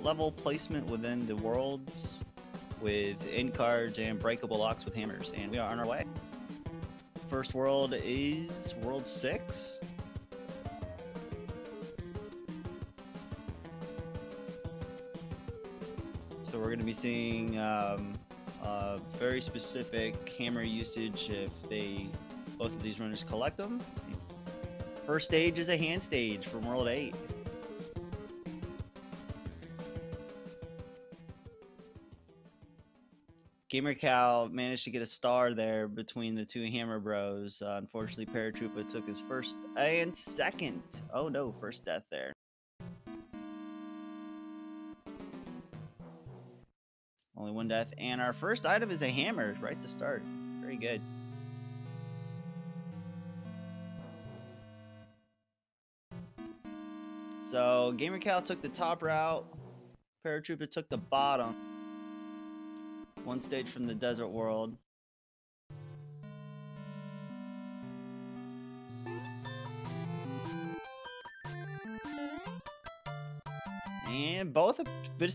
level placement within the worlds with end cards and breakable locks with hammers, and we are on our way. First world is World 6. So we're going to be seeing very specific hammer usage if both of these runners collect them. First stage is a hand stage from World 8. gamercal managed to get a star there between the two hammer bros. Unfortunately, Paratroopa took his first and second. Oh no, first death there. Only one death, and our first item is a hammer right to start. Very good. So gamercal took the top route, Paratroopa took the bottom. One stage from the desert world. And both have been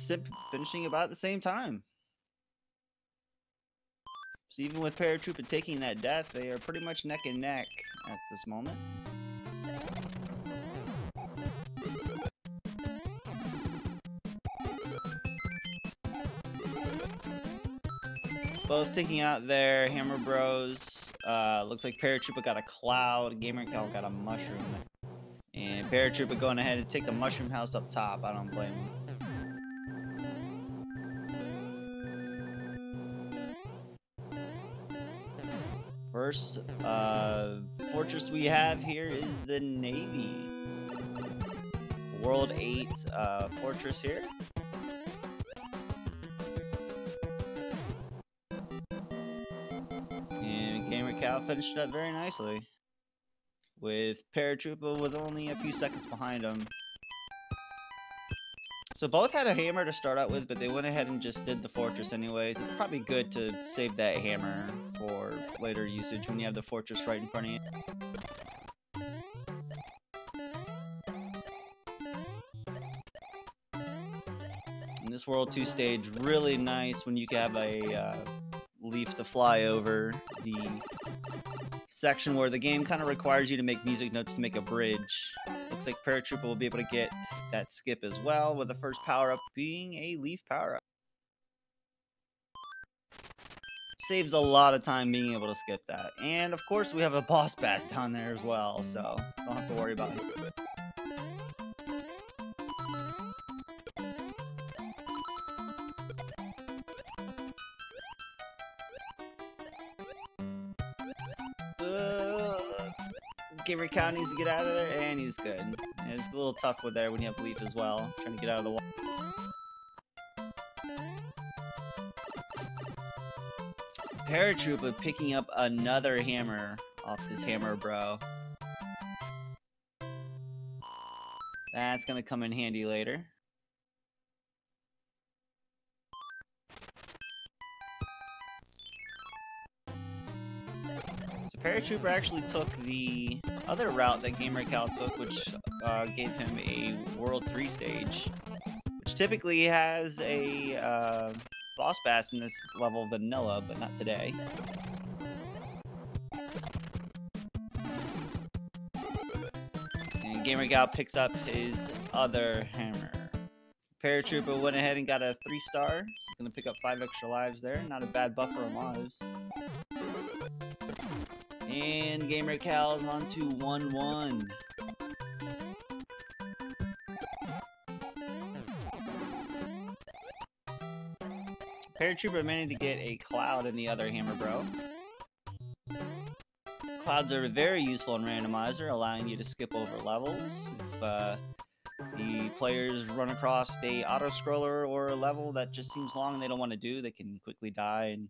finishing about at the same time. So even with Paratroopa taking that death, they are pretty much neck and neck at this moment. Both taking out their hammer bros. Looks like Paratroopa got a cloud, gamercal got a mushroom. And Paratroopa going ahead and take the mushroom house up top. I don't blame him. First fortress we have here is the Navy. World 8 fortress here. gamercal finished it up very nicely, with Paratroopa with only a few seconds behind him. So both had a hammer to start out with, but they went ahead and just did the fortress anyways. It's probably good to save that hammer for later usage when you have the fortress right in front of you. And this World 2 stage, really nice when you can have a leaf to fly over the section where the game kind of requires you to make music notes to make a bridge. Looks like Paratroopa will be able to get that skip as well, with the first power-up being a leaf power-up. Saves a lot of time being able to skip that. And of course we have a boss bass down there as well, so don't have to worry about it. gamercal needs to get out of there, and he's good. And it's a little tough with there when you have leaf as well, trying to get out of the wall. Paratroopa picking up another hammer off this hammer bro. That's gonna come in handy later. So Paratroopa actually took the other route that gamercal took, which gave him a World 3 stage, which typically has a boss bass in this level vanilla, but not today. And gamercal picks up his other hammer. Paratroopa went ahead and got a 3-star. He's gonna pick up 5 extra lives there. Not a bad buffer on lives. And gamercal is on to 1-1. Paratroopa managed to get a cloud in the other hammer bro. Clouds are very useful in Randomizer, allowing you to skip over levels. If the players run across a auto-scroller or a level that just seems long and they don't want to do, they can quickly die and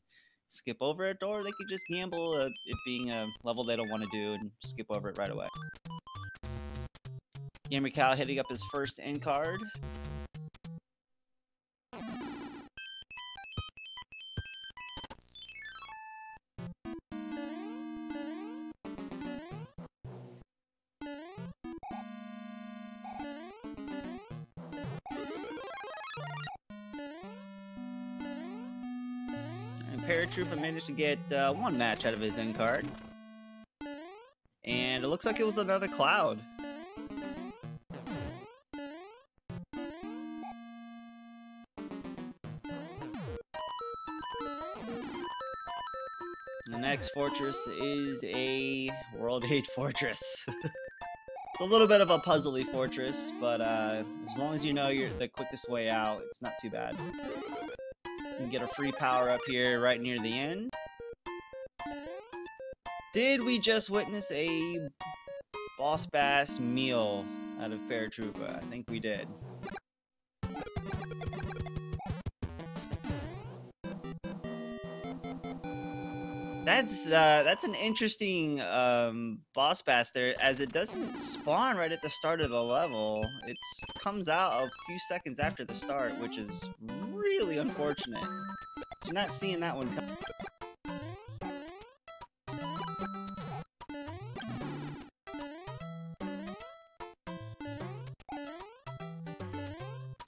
skip over it, or they could just gamble it being a level they don't want to do and skip over it right away. gamercal hitting up his first end card. Paratroopa managed to get one match out of his end card. And it looks like it was another Cloud. The next fortress is a World 8 fortress. It's a little bit of a puzzly fortress, but as long as you know you're the quickest way out, it's not too bad. You can get a free power up here right near the end. Did we just witness a boss bass meal out of Paratroopa? I think we did. That's an interesting boss bass there, as it doesn't spawn right at the start of the level. It comes out a few seconds after the start, which is really unfortunate. So you're not seeing that one come.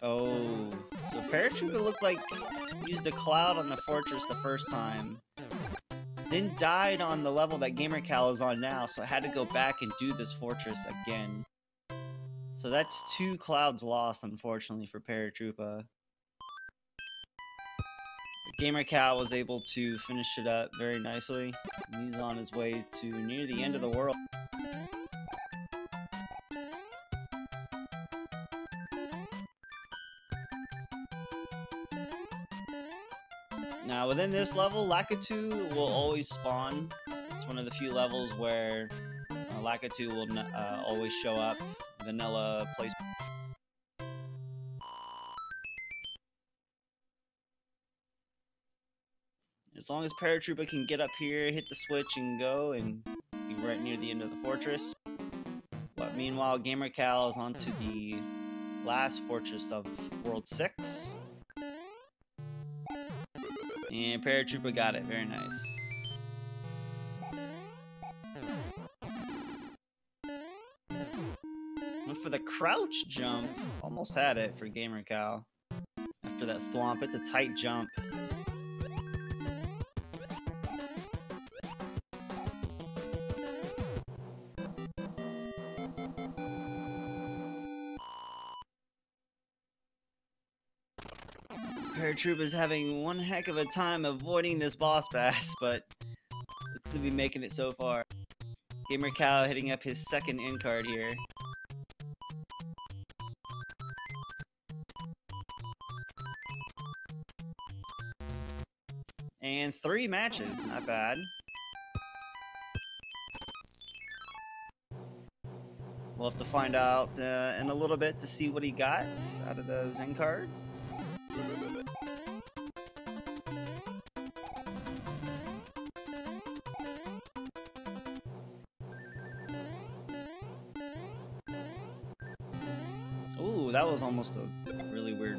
Oh, so Paratroopa looked like used a Cloud on the fortress the first time. Then died on the level that gamercal is on now, so I had to go back and do this fortress again. So that's 2 Clouds lost, unfortunately, for Paratroopa. gamercal was able to finish it up very nicely. He's on his way to near the end of the world. Now, within this level, Lakitu will always spawn. It's one of the few levels where Lakitu will always show up. Vanilla place. As long as Paratroopa can get up here, hit the switch, and go, and be right near the end of the fortress. But meanwhile, gamercal is on to the last fortress of World 6. And Paratroopa got it. Very nice. Went for the crouch jump. Almost had it for gamercal. After that thwomp, it's a tight jump. Paratroopa's having one heck of a time avoiding this boss bass, but looks to be making it so far. gamercal hitting up his second in card here. And 3 matches, not bad. We'll have to find out in a little bit to see what he got out of those in card. Ooh, that was almost a really weird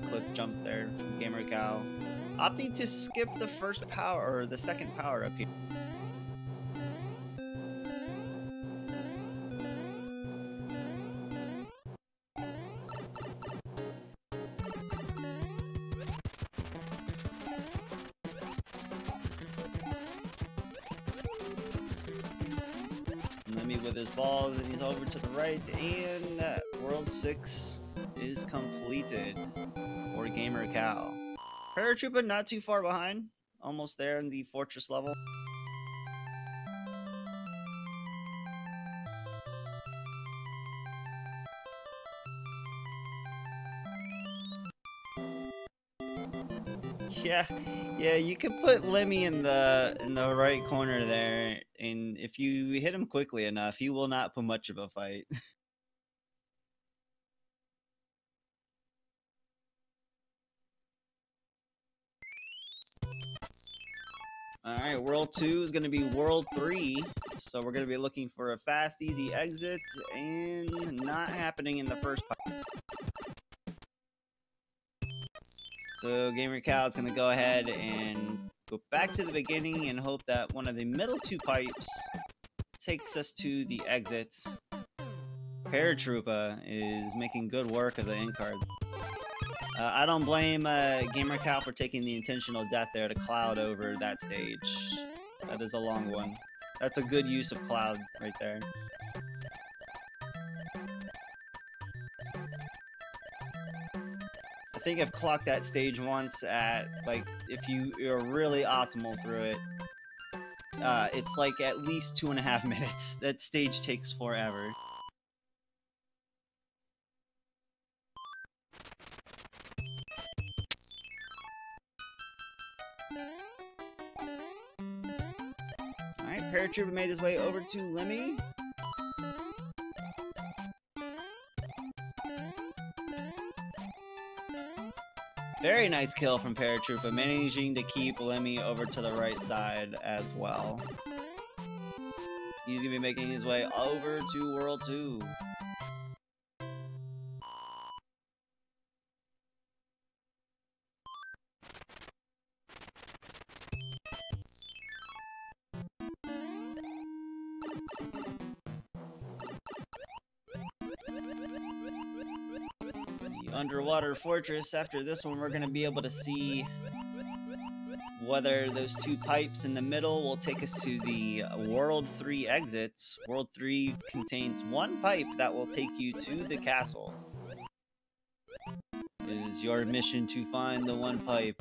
clip jump there from gamercal. Opting to skip the first power, or the second power up here. Lemmy with his balls, and he's over to the right, and World 6 is completed for gamercal. Paratroopa not too far behind, almost there in the fortress level. Yeah, you can put Lemmy in the right corner there, and if you hit him quickly enough, he will not put much of a fight. Alright, World 2 is going to be World 3, so we're going to be looking for a fast, easy exit, and not happening in the first pipe. So gamercal is going to go ahead and go back to the beginning and hope that one of the middle 2 pipes takes us to the exit. Paratroopa is making good work of the in card. I don't blame gamercal for taking the intentional death there to cloud over that stage. That is a long one. That's a good use of cloud right there. I think I've clocked that stage once at, like, if you're really optimal through it, it's like at least 2.5 minutes. That stage takes forever. Alright, Paratroopa made his way over to Lemmy. Very nice kill from Paratroopa, managing to keep Lemmy over to the right side as well. He's going to be making his way over to World 2. Underwater fortress. After this one, we're going to be able to see whether those two pipes in the middle will take us to the World 3 exits. World 3 contains one pipe that will take you to the castle. It is your mission to find the one pipe.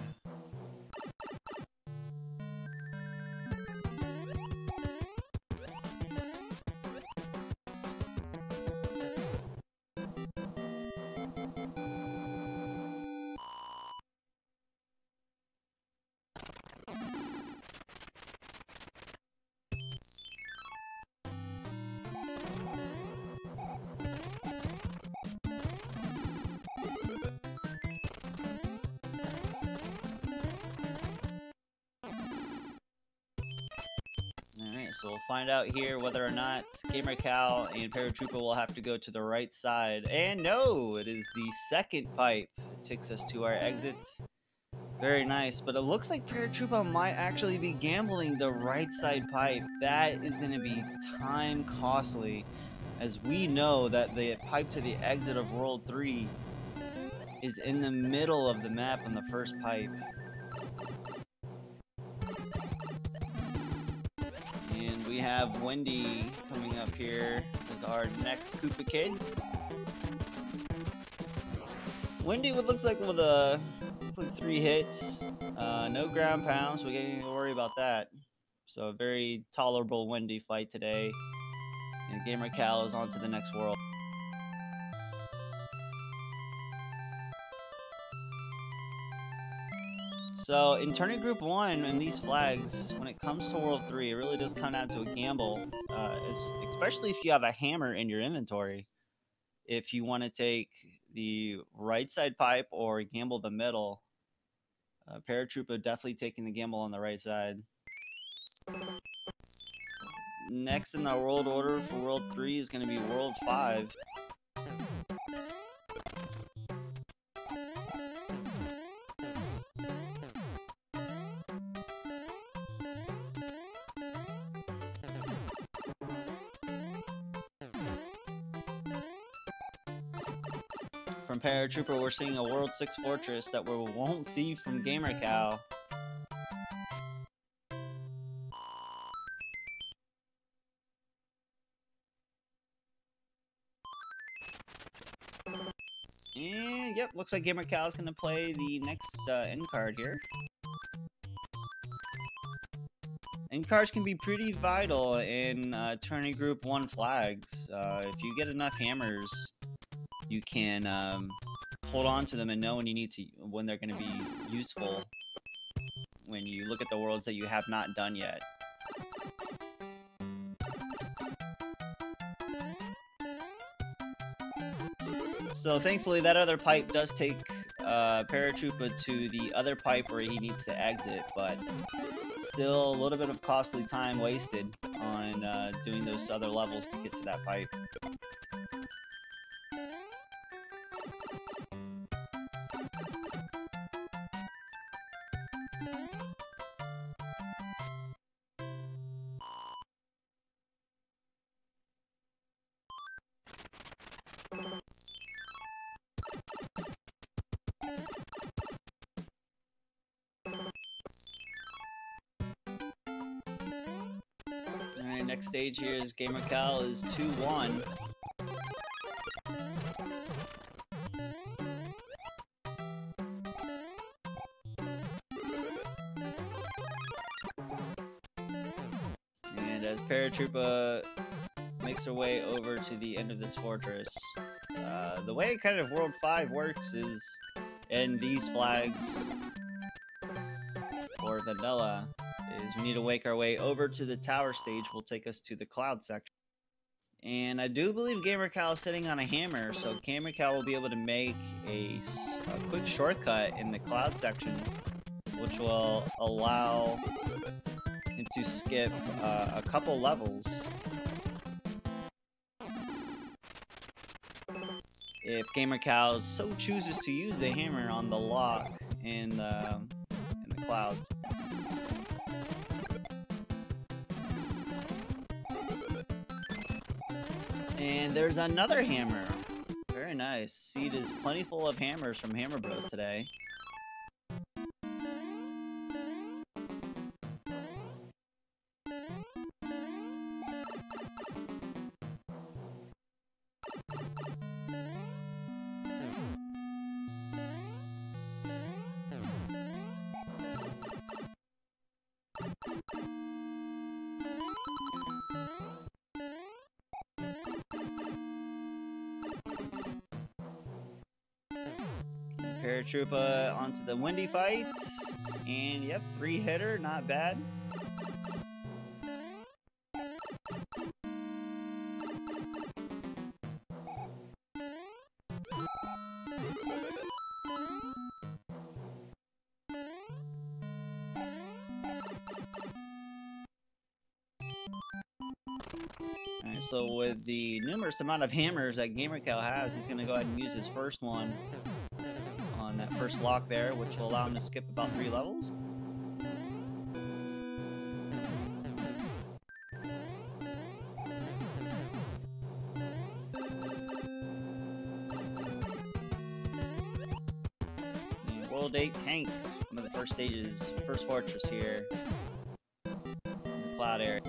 So we'll find out here whether or not gamercal and Paratroopa will have to go to the right side. And no, it is the second pipe that takes us to our exits. Very nice, but it looks like Paratroopa might actually be gambling the right side pipe. That is going to be time costly, as we know that the pipe to the exit of World 3 is in the middle of the map on the first pipe. We have Wendy coming up here as our next Koopa Kid. Wendy looks like with 3 hits, no ground pounds, so we don't need to worry about that. So a very tolerable Wendy fight today, and gamercal is on to the next world. So in turning group 1 and these flags, when it comes to World 3, it really does come down to a gamble, especially if you have a hammer in your inventory. If you want to take the right side pipe or gamble the middle, Paratroopa definitely taking the gamble on the right side. Next in the world order for World 3 is going to be World 5. From Paratroopa, we're seeing a World 6 fortress that we won't see from gamercal. And yep, looks like gamercal is going to play the next end card here. End cards can be pretty vital in turning group 1 flags. If you get enough hammers, you can hold on to them and know when they're going to be useful when you look at the worlds that you have not done yet. So thankfully that other pipe does take Paratroopa to the other pipe where he needs to exit, but still a little bit of costly time wasted on doing those other levels to get to that pipe. Next stage here is gamercal is 2-1. And as Paratroopa makes her way over to the end of this fortress, the way kind of World 5 works is, in these flags, or vanilla, is we need to make our way over to the tower stage. Will take us to the cloud section. And I do believe gamercal is sitting on a hammer, so gamercal will be able to make a quick shortcut in the cloud section, which will allow him to skip a couple levels. If gamercal so chooses to use the hammer on the lock in the clouds. And there's another hammer. Very nice. Seed is plentiful of hammers from Hammer Bros today. Paratroopa onto the windy fight, and yep, 3-hitter, not bad. Alright, so with the numerous amount of hammers that gamercal has, he's going to go ahead and use his first one on that first lock there, which will allow him to skip about 3 levels. And World 8 Tank, one of the first stages, first fortress here in the cloud area.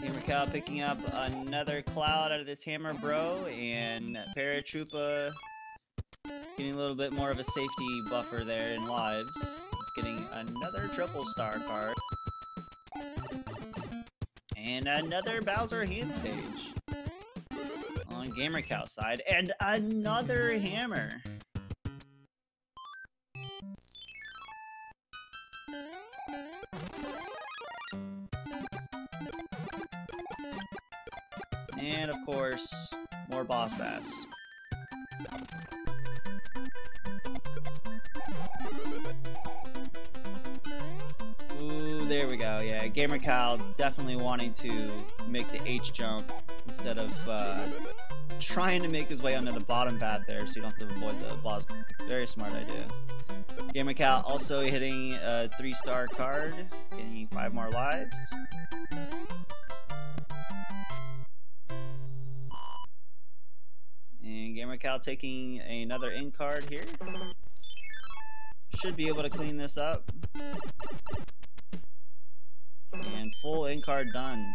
Gamercal picking up another cloud out of this hammer bro, and Paratroopa getting a little bit more of a safety buffer there in lives. He's getting another triple star card. And another Bowser hand stage on gamercal side, and another hammer. And of course, more boss bass. Ooh, there we go. Yeah, gamercal definitely wanting to make the H jump instead of trying to make his way onto the bottom path there, so you don't have to avoid the boss. Very smart idea. Gamercal also hitting a 3-star card, getting 5 more lives. And gamercal taking another in card here. Should be able to clean this up. And full in card done.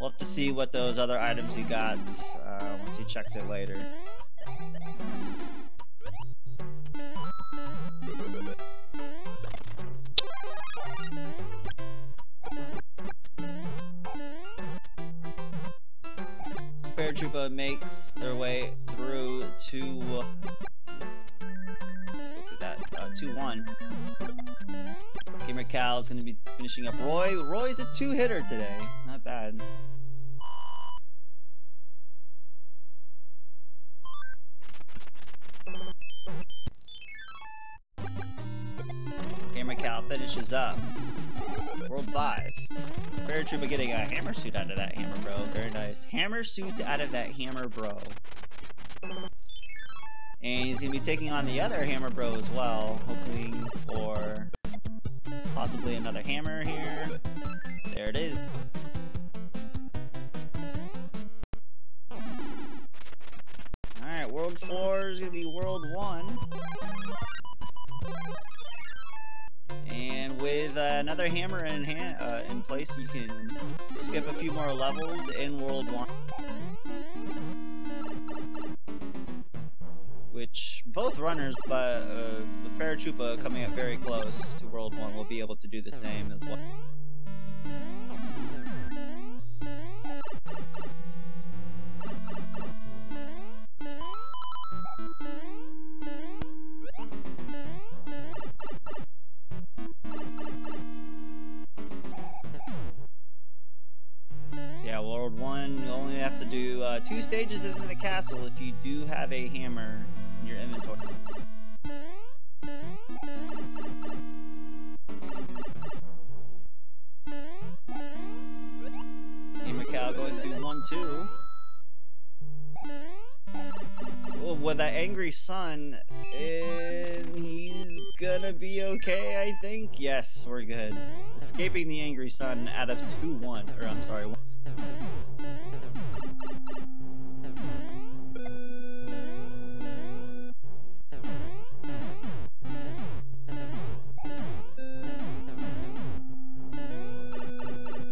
We'll have to see what those other items he got once he checks it later. Paratroopa makes their way through to 2-1. Gamercal is going to be finishing up Roy. Roy's a 2-hitter today. Not bad. Gamercal finishes up World 5. Paratroopa getting a hammer suit out of that hammer bro. Very nice. Hammer suit out of that hammer bro. And he's going to be taking on the other hammer bro as well, hoping for Possibly another hammer here. There it is. Alright, World 4 is going to be World 1. And with another hammer in place, you can skip a few more levels in World 1. Which both runners, but with Paratroopa coming up very close to World 1, will be able to do the same as well. Yeah, World 1, you only have to do 2 stages in the castle if you do have a hammer in your inventory. Gamercal going through 1, 2. Oh, with that angry sun, and he's gonna be okay, I think. Yes, we're good. Escaping the angry sun out of 2-1, or I'm sorry, 1.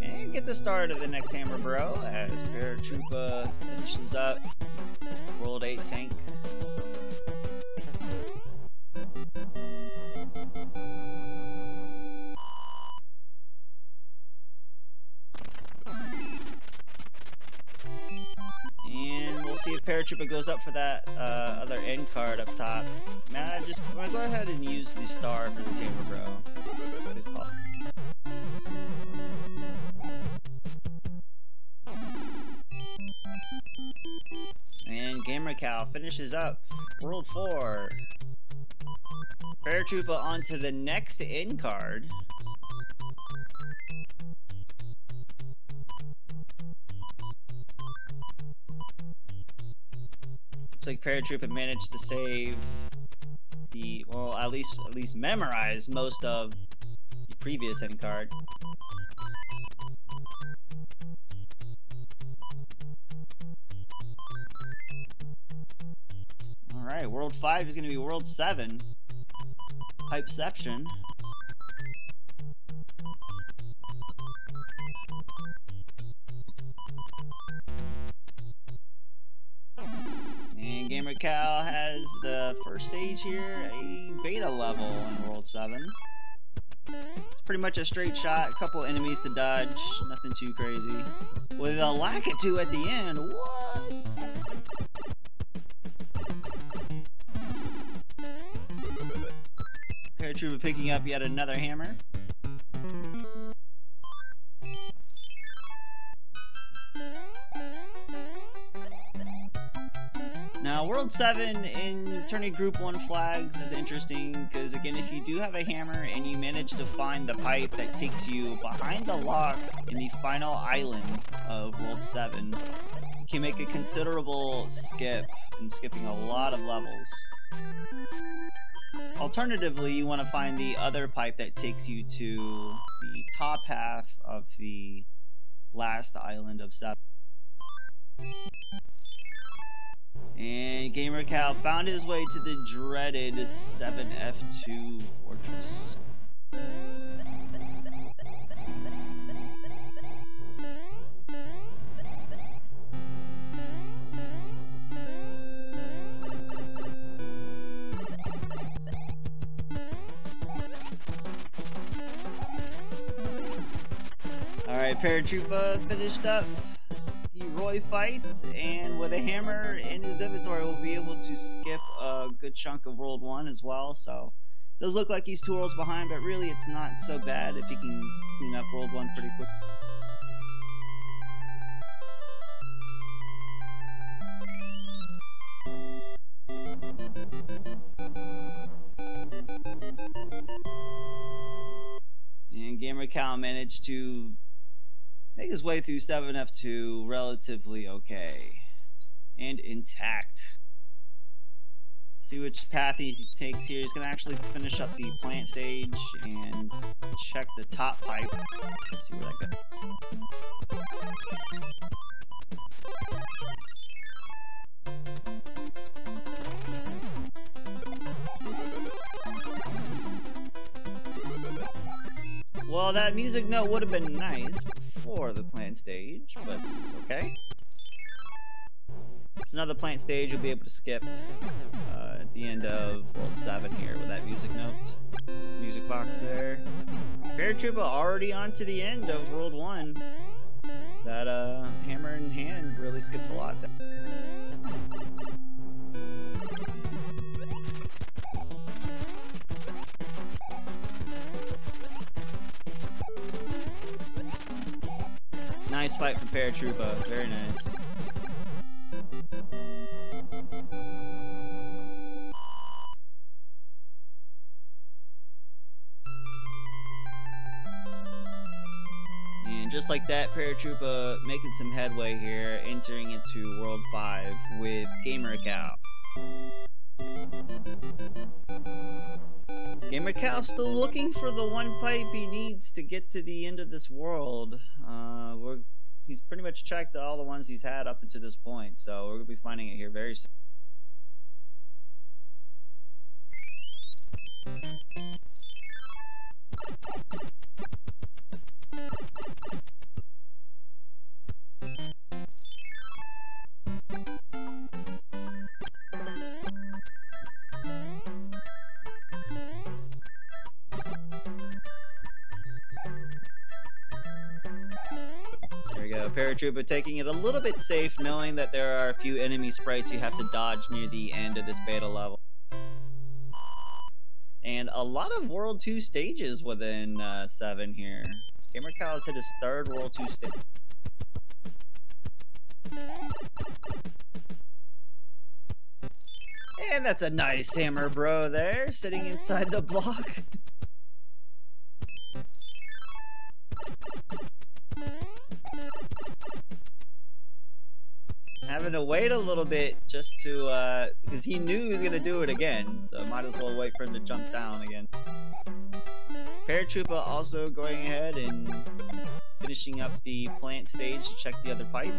And get the start of the next hammer, bro, as Paratroopa finishes up World 8 tank. And we'll see if Paratroopa goes up for that other end card up top. Man, I'm gonna go ahead and use the star for this hammer, bro. Good call. And gamercal finishes up World 4. Paratroopa onto the next end card. Looks like Paratroopa managed to save the, well, at least memorize most of the previous end card. Alright, World 5 is going to be World 7. Pipeception. And gamercal has the first stage here, a beta level in World 7. It's pretty much a straight shot, a couple enemies to dodge, nothing too crazy. With a Lakitu at the end, what? Paratroopa picking up yet another hammer. Now, World 7 in turning Group 1 flags is interesting because, again, if you do have a hammer and you manage to find the pipe that takes you behind the lock in the final island of World 7, you can make a considerable skip and skipping a lot of levels. Alternatively, you want to find the other pipe that takes you to the top half of the last island of 7. And gamercal found his way to the dreaded 7F2 fortress. Alright, Paratroopa finished up the Roy fight, and with a hammer in his inventory, we'll be able to skip a good chunk of World 1 as well. So it does look like he's 2 worlds behind, but really it's not so bad if he can clean up World 1 pretty quick. And gamercal managed to make his way through 7F2 relatively okay and intact. See which path he takes here. He's gonna actually finish up the plant stage and check the top pipe. See where that goes. Well, that music note would have been nice before the plant stage, but it's okay. It's another plant stage you'll be able to skip at the end of World 7 here with that music note. Music box there. Paratroopa already on to the end of World 1. That hammer in hand really skips a lot there. Nice fight from Paratroopa, very nice. And just like that, Paratroopa making some headway here, entering into World 5 with gamercal. Gamercal still looking for the one pipe he needs to get to the end of this world. He's pretty much checked all the ones he's had up until this point, so we're going to be finding it here very soon. Paratroopa taking it a little bit safe, knowing that there are a few enemy sprites you have to dodge near the end of this beta level. And a lot of World 2 stages within 7 here. Gamercal has hit his 3rd World 2 stage. And that's a nice hammer bro there, sitting inside the block. Having to wait a little bit just to, because he knew he was going to do it again, so might as well wait for him to jump down again. Paratroopa also going ahead and finishing up the plant stage to check the other pipe.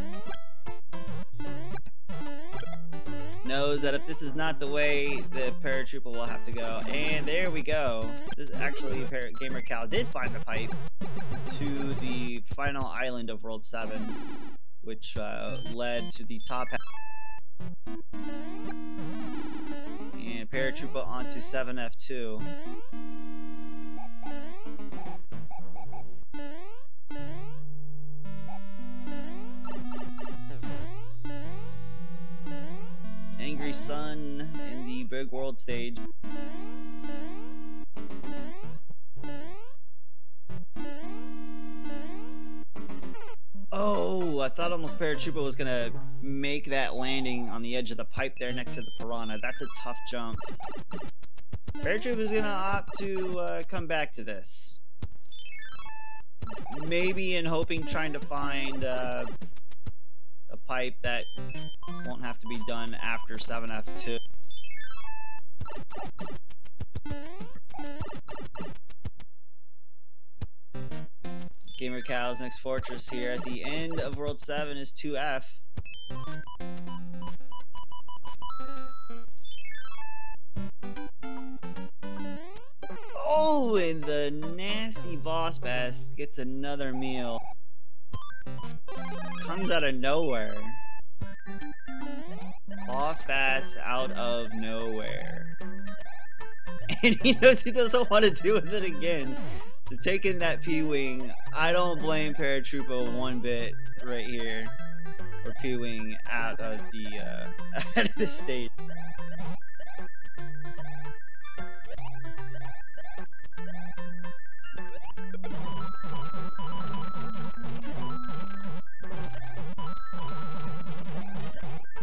Knows that if this is not the way, the Paratroopa will have to go. And there we go. This actually, gamercal did find the pipe to the final island of World 7. Which led to the top half. And Paratroopa onto 7F2. Angry Sun in the big world stage. Oh, I thought almost Paratroopa was gonna make that landing on the edge of the pipe there next to the Piranha. That's a tough jump. Paratroopa's gonna opt to come back to this. Maybe in hoping trying to find a pipe that won't have to be done after 7F2. Gamercal's next fortress here at the end of World 7 is 2F. Oh, and the nasty boss bass gets another meal. Comes out of nowhere. Boss bass out of nowhere. And he knows he doesn't want to do with it again. So taking that P-Wing, I don't blame Paratroopa one bit right here for P-Wing out of the stage.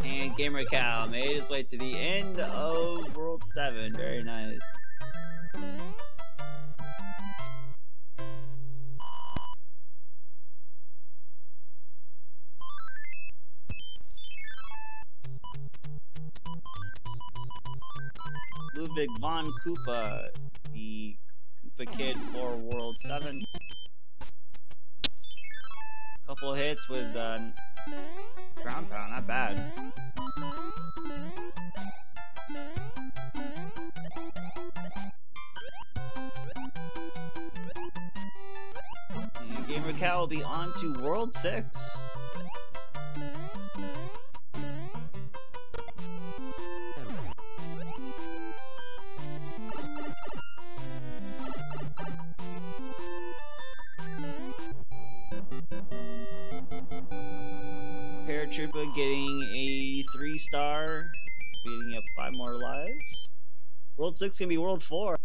And gamercal made his way to the end of World 7. Very nice. Ludwig von Koopa. It's the Koopa Kid for World 7. Couple hits with ground pound, not bad. And gamercal will be on to World 6. Paratroopa getting a 3-star, beating up 5 more lives. World 6 can be World 4.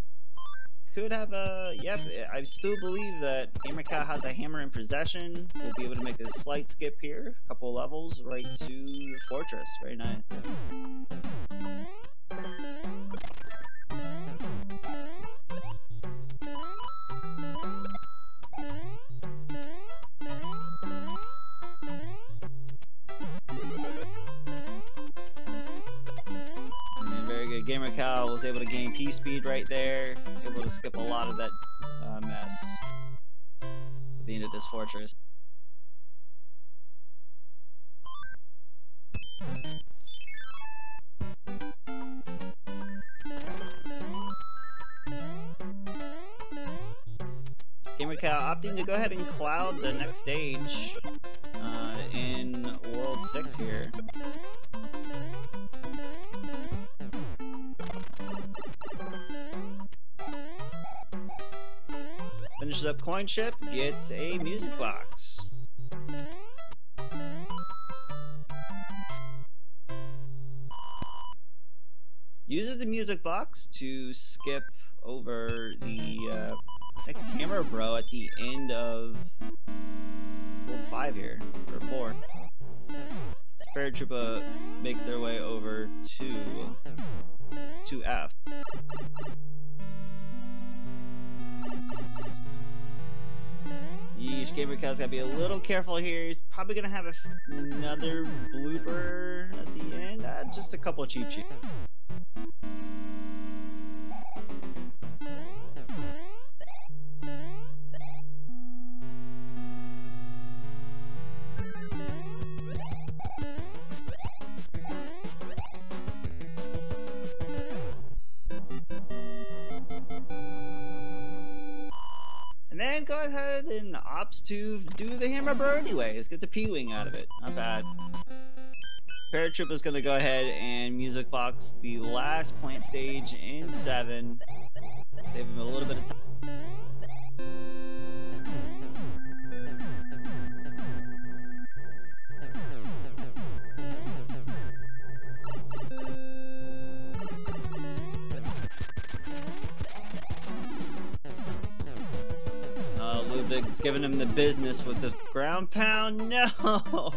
Could have a... Yep, I still believe that gamercal has a hammer in possession. We'll be able to make a slight skip here. A couple levels right to the fortress. Very nice. Gamercal was able to gain P speed right there, able to skip a lot of that mess at the end of this fortress. Gamercal opting to go ahead and cloud the next stage in World 6 here. Finishes up coin ship, gets a music box. Uses the music box to skip over the next hammer bro at the end of World 5 here, or 4. Paratroopa makes their way over to F. Yeesh, gamercal's gotta be a little careful here. He's probably gonna have another blooper at the end. Just a couple cheap sheets. Go ahead and opts to do the hammer bro anyways. Get the P-wing out of it. Not bad. Paratroopa is going to go ahead and music box the last plant stage in 7. Save him a little bit of time. Ludwig's giving him the business with the ground pound. No!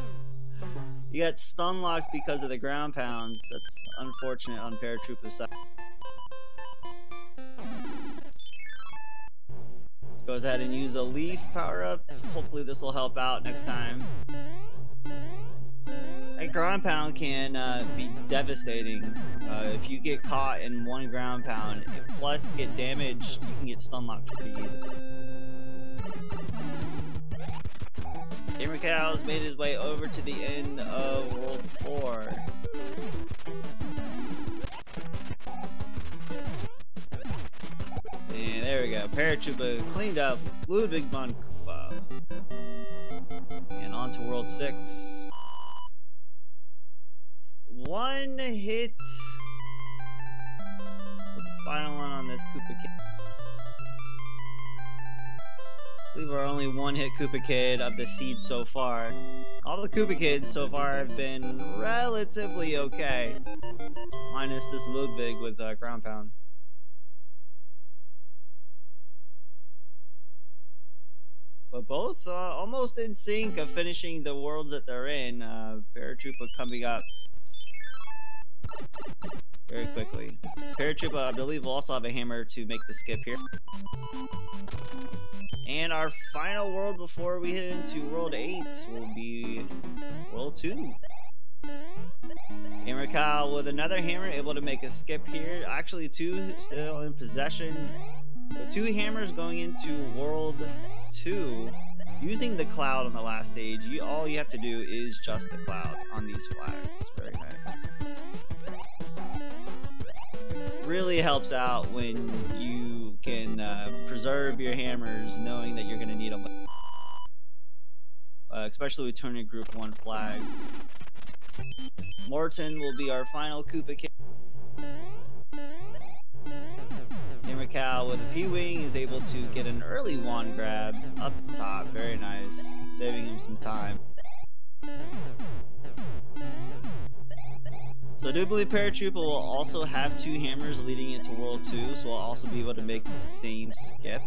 You got stun locked because of the ground pounds. That's unfortunate on Paratroopa's side. Goes ahead and use a leaf power up. Hopefully this will help out next time. That ground pound can be devastating. If you get caught in one ground pound, plus get damaged, you can get stun locked pretty easily. Gamercal's made his way over to the end of World 4. And there we go. Paratroopa cleaned up Ludwig von Koopa. And on to World 6. One hit with the final one on this Koopa Kid. I believe we're only one-hit Koopa Kid of the seed so far. All the Koopa Kids so far have been relatively okay. Minus this Ludwig with ground pound. But both almost in sync of finishing the worlds that they're in. Paratroopa coming up very quickly. Paratroopa, I believe, will also have a hammer to make the skip here. And our final world before we head into World 8 will be World 2. Gamercal with another hammer, able to make a skip here. Actually, 2 still in possession. With 2 hammers going into World 2, using the cloud on the last stage. All you have to do is just the cloud on these flags. Very nice. Really helps out when you can preserve your hammers, knowing that you're going to need them. Especially with turning Group 1 flags. Morton will be our final Koopa King. Gamercal with a P-Wing is able to get an early wand grab up top. Very nice. Saving him some time. So I do believe Paratroopa will also have 2 hammers leading into World 2, so we'll also be able to make the same skip.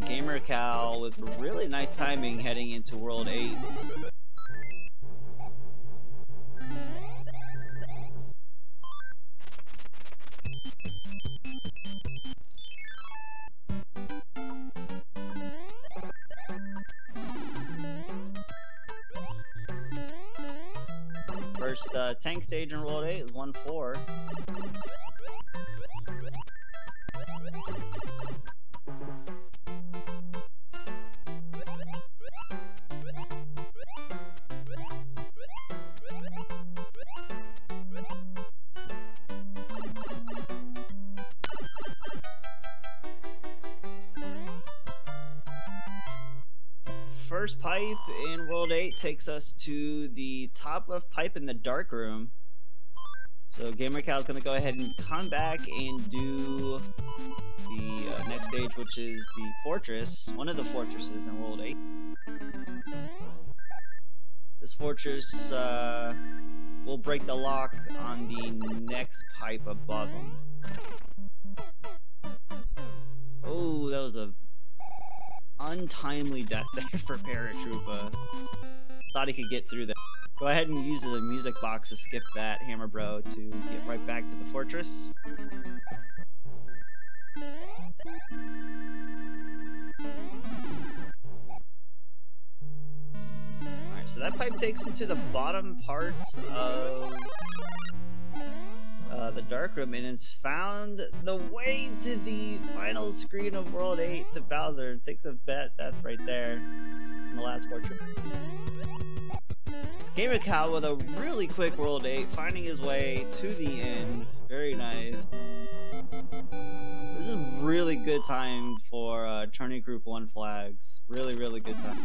Gamercal with really nice timing heading into World 8. First tank stage in World 8 is 1-4. First pipe in World 8 takes us to the top left pipe in the dark room. So Gamercal is going to go ahead and come back and do the next stage, which is the fortress, one of the fortresses in World 8. This fortress will break the lock on the next pipe above him. Oh, that was a untimely death there for Paratroopa. Thought he could get through that. Go ahead and use the music box to skip that Hammer Bro to get right back to the fortress. Alright, so that pipe takes him to the bottom part of the dark room, and it's found the way to the final screen of World 8 to Bowser. Takes a bet death right there in the last portrait. Gamercal with a really quick World 8, finding his way to the end. Very nice. This is really good time for turning Group 1 flags. Really, really good time.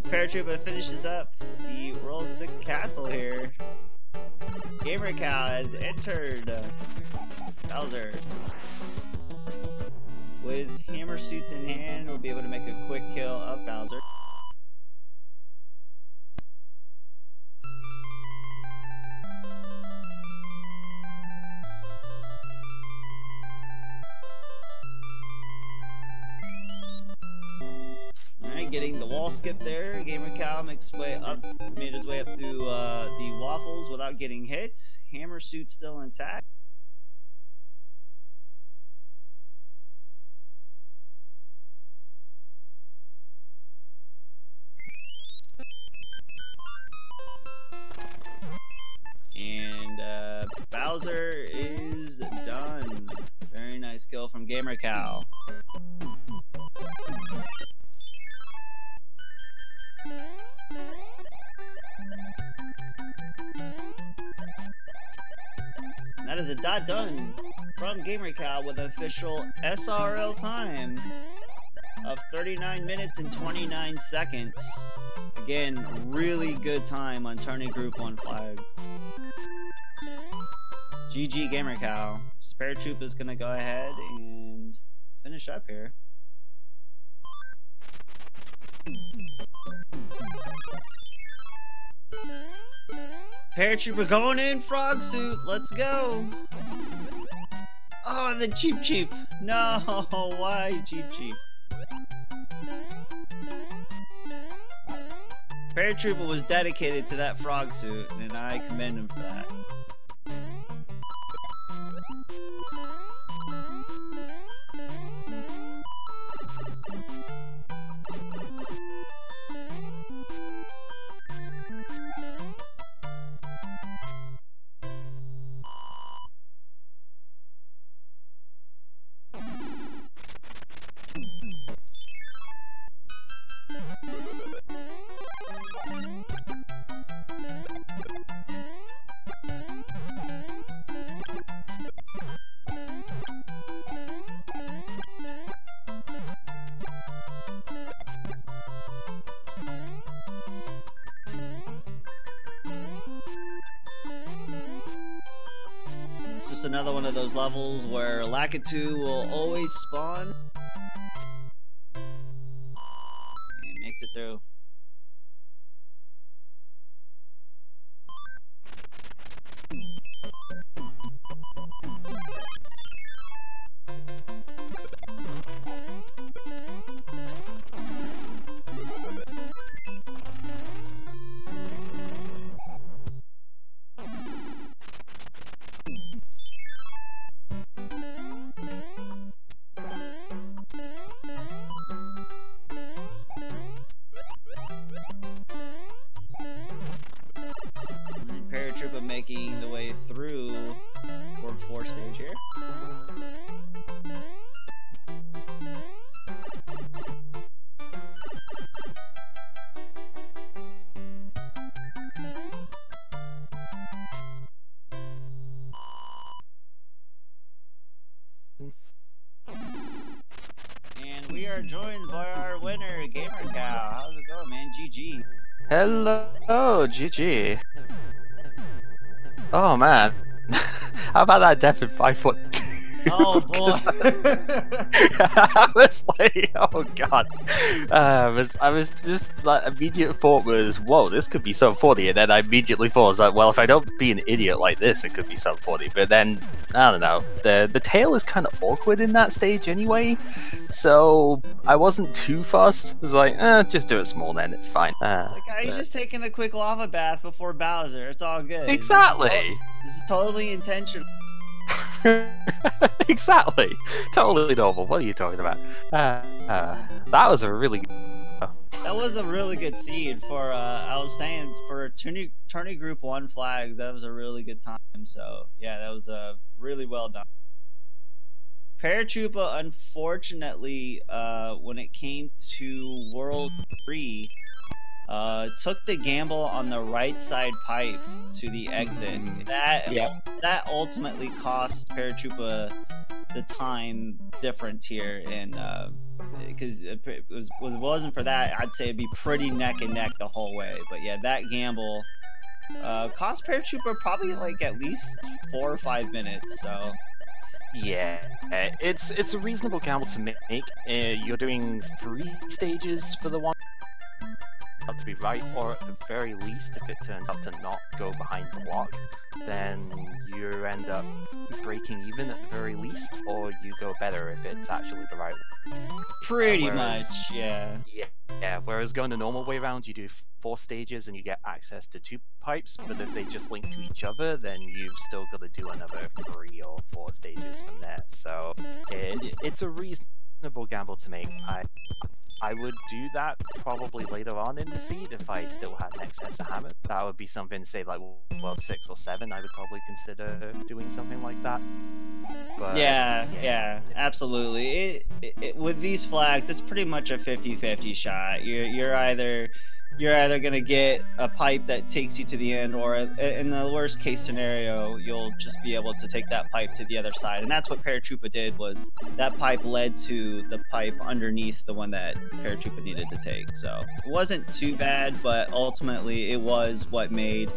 Paratroopa finishes up the World 6 castle here. Gamercal has entered Bowser. With hammer suits in hand, we'll be able to make a quick kill of Bowser. Getting the wall skip there. Gamercal makes his way up, made his way up through the waffles without getting hit. Hammer suit still intact. And Bowser is done. Very nice kill from Gamercal. That is a dot done from Gamercal with official SRL time of 39 minutes and 29 seconds. Again, really good time on turning Group 1 flags. GG Gamercal. Paratroopa is gonna go ahead and finish up here. Paratroopa going in, frog suit. Let's go. Oh, the cheap. No, why cheap? Paratroopa was dedicated to that frog suit, and I commend him for that. It's just another one of those levels where Lakitu will always spawn. And makes it through. Paratroopa making the way through Warp 4 stage here. And we are joined by our winner, gamercal. How's it going, man? GG. Hello, GG. Oh man, how about that death in 5'2"? Oh boy! I was like, oh god. I was just like, immediate thought was, whoa, this could be sub 40, and then I immediately thought, I was like, well, if I don't be an idiot like this, it could be sub 40. But then I don't know. The tail is kind of awkward in that stage anyway, so I wasn't too fussed. I was like, just do it small then, it's fine. He's just taking a quick lava bath before Bowser. It's all good. Exactly. This is totally intentional. Exactly. Totally normal. What are you talking about? That was a really good... That was a really good seed for, I was saying, for tourney group 1 flags, that was a really good time. So, yeah, that was really well done. Paratroopa, unfortunately, when it came to World 3, took the gamble on the right side pipe to the exit. That ultimately cost Paratroopa the time difference here, and because if it wasn't for that, I'd say it'd be pretty neck and neck the whole way. But yeah, that gamble cost Paratroopa probably like at least 4 or 5 minutes. So yeah, it's a reasonable gamble to make. You're doing 3 stages for the one to be right, or at the very least, if it turns out to not go behind the block, then you end up breaking even at the very least, or you go better if it's actually the right one. Pretty much, yeah. Yeah, whereas going the normal way around, you do 4 stages and you get access to 2 pipes, but if they just link to each other, then you've still got to do another 3 or 4 stages from there. So it's a reasonable gamble to make. I would do that probably later on in the seed if I still had an excess of hammer. That would be something, say, like World 6 or 7, I would probably consider doing something like that. But, yeah, absolutely. With these flags, it's pretty much a 50-50 shot. You're either gonna get a pipe that takes you to the end, or in the worst case scenario, you'll just be able to take that pipe to the other side. And that's what Paratroopa did, was that pipe led to the pipe underneath the one that Paratroopa needed to take. So it wasn't too bad, but ultimately it was what made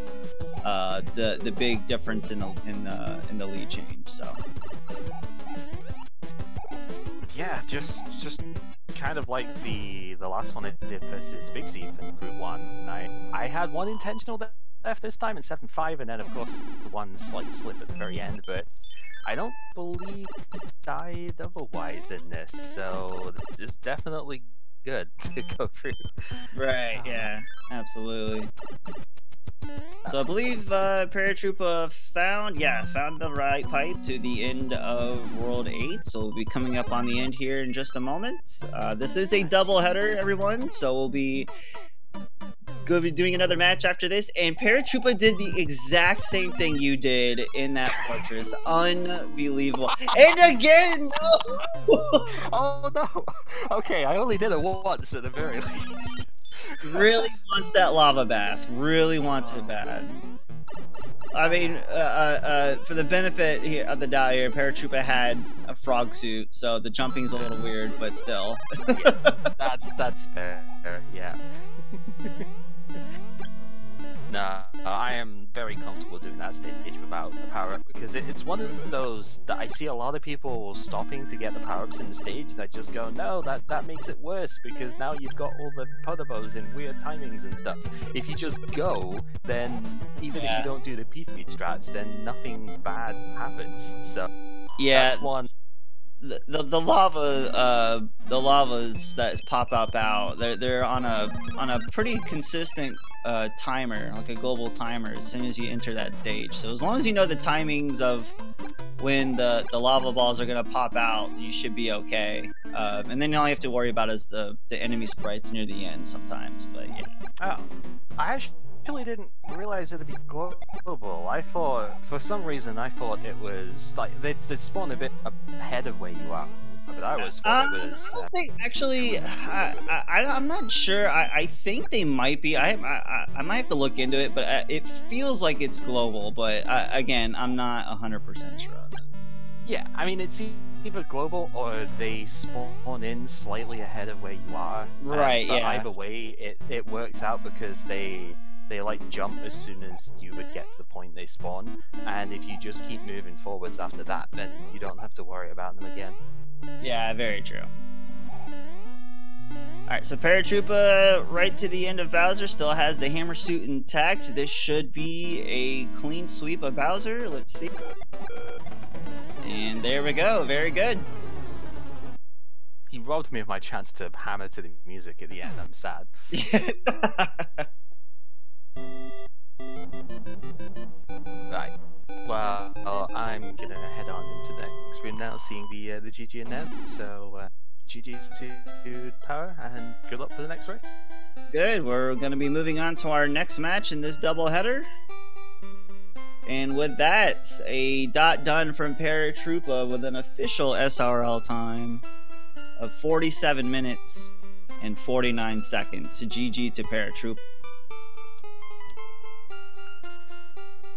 the big difference in the lead change. So yeah, just kind of like the last one I did versus Big C in Group 1. I had one intentional death this time in 7-5, and then of course the one slight slip at the very end, but I don't believe died otherwise in this, so it's definitely good to go through. Right, yeah, absolutely. So I believe Paratroopa found the right pipe to the end of World 8, so we'll be coming up on the end here in just a moment. This is a double header, everyone, so we'll be doing another match after this, and Paratroopa did the exact same thing you did in that fortress. Unbelievable. And again, no! Oh no! Okay, I only did it once at the very least. Really wants that lava bath. Really wants it bad. I mean, for the benefit here of the doubt here, Paratroopa had a frog suit, so the jumping's a little weird, but still. Yeah, that's fair. Yeah. No, I am very comfortable doing that stage without the power-up, because it's one of those that I see a lot of people stopping to get the power-ups in the stage, and I just go, no, that makes it worse, because now you've got all the potobos and weird timings and stuff. If you just go, then even if you don't do the P-speed strats, then nothing bad happens. So that's one. The lavas that pop up out, they're on a pretty consistent timer, like a global timer, as soon as you enter that stage. So as long as you know the timings of when the lava balls are gonna pop out, you should be okay. And then all you have to worry about is the enemy sprites near the end sometimes. But yeah. Oh, I actually didn't realize it'd be global. I thought, for some reason, it was like they'd spawn a bit ahead of where you are. But I always thought it was. I don't think, actually, I'm not sure. I think they might be. I might have to look into it, but it feels like it's global. But again, I'm not 100% sure on it. Yeah, I mean, it's either global or they spawn in slightly ahead of where you are. Right. But yeah. Either way, it works out because they like jump as soon as you would get to the point they spawn, and if you just keep moving forwards after that, then you don't have to worry about them again. Yeah, very true. Alright, so Paratroopa right to the end of Bowser still has the hammer suit intact. This should be a clean sweep of Bowser. Let's see. And there we go. Very good. He robbed me of my chance to hammer to the music at the end. I'm sad. Right. Well, I'm gonna head on into the next room now, seeing the GG announcement. So GG's to Power, and good luck for the next race. Good. We're gonna be moving on to our next match in this doubleheader. And with that, a dot done from Paratroopa with an official SRL time of 47 minutes and 49 seconds. GG to Paratroopa.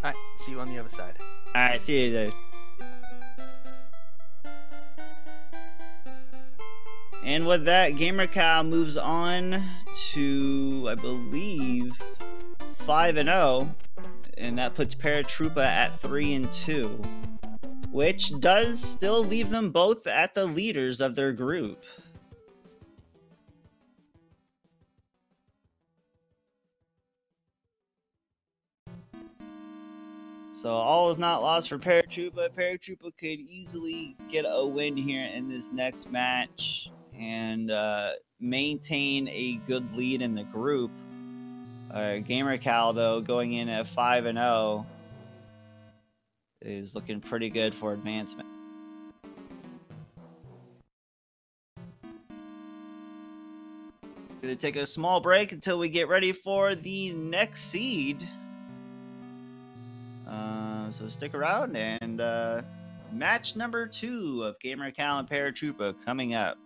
Alright, see you on the other side. Alright, see you there. And with that, gamercal moves on to, I believe, 5-0. And that puts Paratroopa at 3-2. Which does still leave them both at the leaders of their group. So all is not lost for Paratroopa. Paratroopa could easily get a win here in this next match and maintain a good lead in the group. gamercal, though, going in at 5-0, is looking pretty good for advancement. Gonna take a small break until we get ready for the next seed. So stick around, and match number 2 of gamercal and Paratroopa coming up.